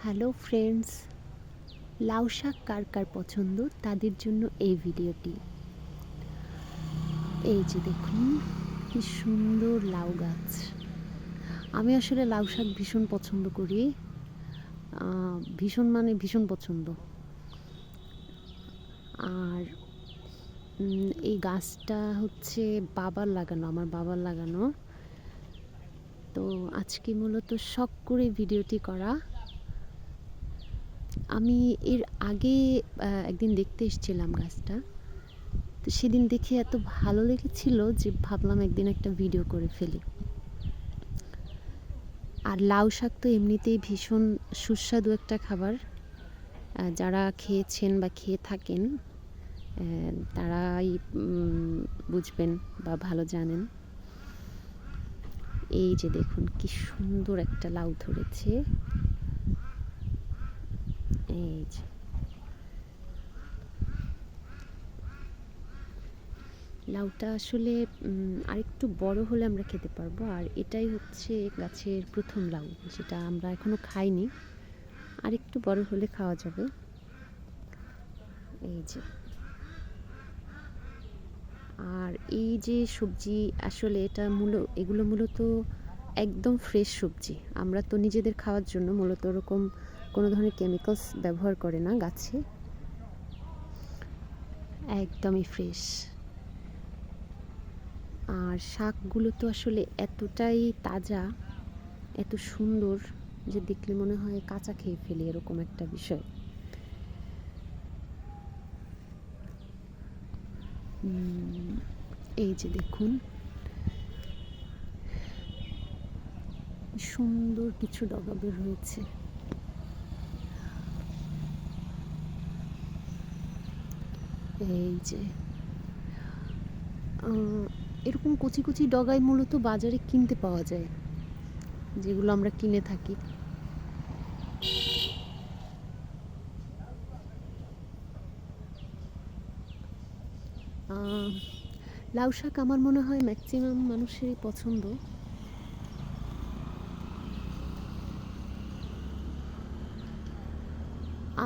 Hello friends, লাউ শাক কার কার পছন্দ তাদের জন্য এই ভিডিওটি। এই যে দেখুন কি সুন্দর লাউ গাছ। আমি আসলে লাউ শাক ভীষণ পছন্দ করি, ভীষণ মানে ভীষণ পছন্দ। আর এই গাছটা হচ্ছে আমার বাবার লাগানো। তো আজকে মূলত শখ করে ভিডিওটি করা। আমি এর আগে একদিন দেখতে এসেছিলাম গাছটা, তো সেদিন দেখে এত ভালো লেগেছিল যে ভাবলাম একদিন একটা ভিডিও করে ফেলি। আর লাউ শাক তো এমনিতেই ভীষণ সুস্বাদু একটা খাবার। যারা খেয়েছেন বা খেয়ে থাকেন তারাই বুঝবেন বা ভালো জানেন। এই যে দেখুন কি সুন্দর একটা লাউ ধরেছে। এই যে লাউটা আসলে আরেকটু বড় হলে আমরা খেতে পারবো। আর এটাই হচ্ছে গাছের প্রথম লাউ, যেটা আমরা এখনো খাইনি। আরেকটু বড় হলে খাওয়া যাবে। এই যে, আর এই যে সবজি, আসলে এগুলো মূলত একদম ফ্রেশ সবজি। আমরা তো নিজেদের খাওয়ার জন্য মূলত ওরকম কোনো ধরনের কেমিক্যালস ব্যবহার করে না গাছে, একদমই ফ্রেশ। আর শাকগুলো তো আসলে এতটাই তাজা, এত সুন্দর যে দেখলে মনে হয় কাঁচা খেয়ে ফেলি, এরকম একটা বিষয়। এই যে দেখুন সুন্দর কিছু ডগা বের হয়েছে। এই যে এরকম কচি কচি ডগাই মূলত বাজারে কিনতে পাওয়া যায়, যেগুলো আমরা কিনে থাকি। লাউ শাক আমার মনে হয় ম্যাক্সিমাম মানুষেরই পছন্দ।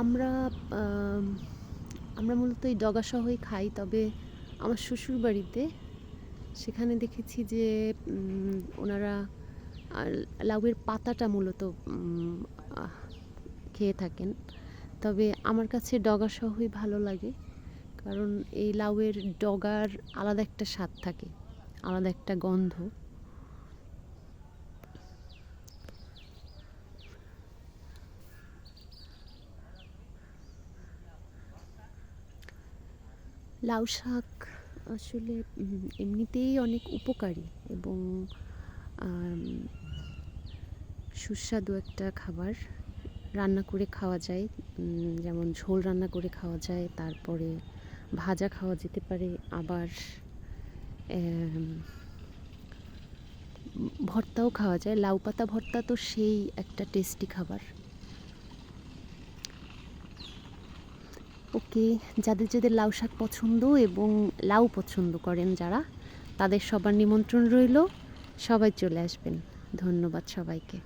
আমরা আমরা মূলত এই ডগা সহই খাই, তবে আমার শ্বশুর বাড়িতে সেখানে দেখেছি যে ওনারা লাউয়ের পাতাটা মূলত খেয়ে থাকেন। তবে আমার কাছে ডগা সহই ভালো লাগে, কারণ এই লাউয়ের ডগার আলাদা একটা স্বাদ থাকে, আলাদা একটা গন্ধ। লাউ শাক আসলে এমনিতেই অনেক উপকারী এবং সুস্বাদু একটা খাবার। রান্না করে খাওয়া যায়, যেমন ঝোল রান্না করে খাওয়া যায়, তারপরে ভাজা খাওয়া যেতে পারে, আবার ভর্তাও খাওয়া যায়। লাউ পাতা ভর্তা তো সেই একটা টেস্টি খাবার। ওকে, যাদের যাদের লাউ শাক পছন্দ এবং লাউ পছন্দ করেন যারা, তাদের সবার নিমন্ত্রণ রইল। সবাই চলে আসবেন। ধন্যবাদ সবাইকে।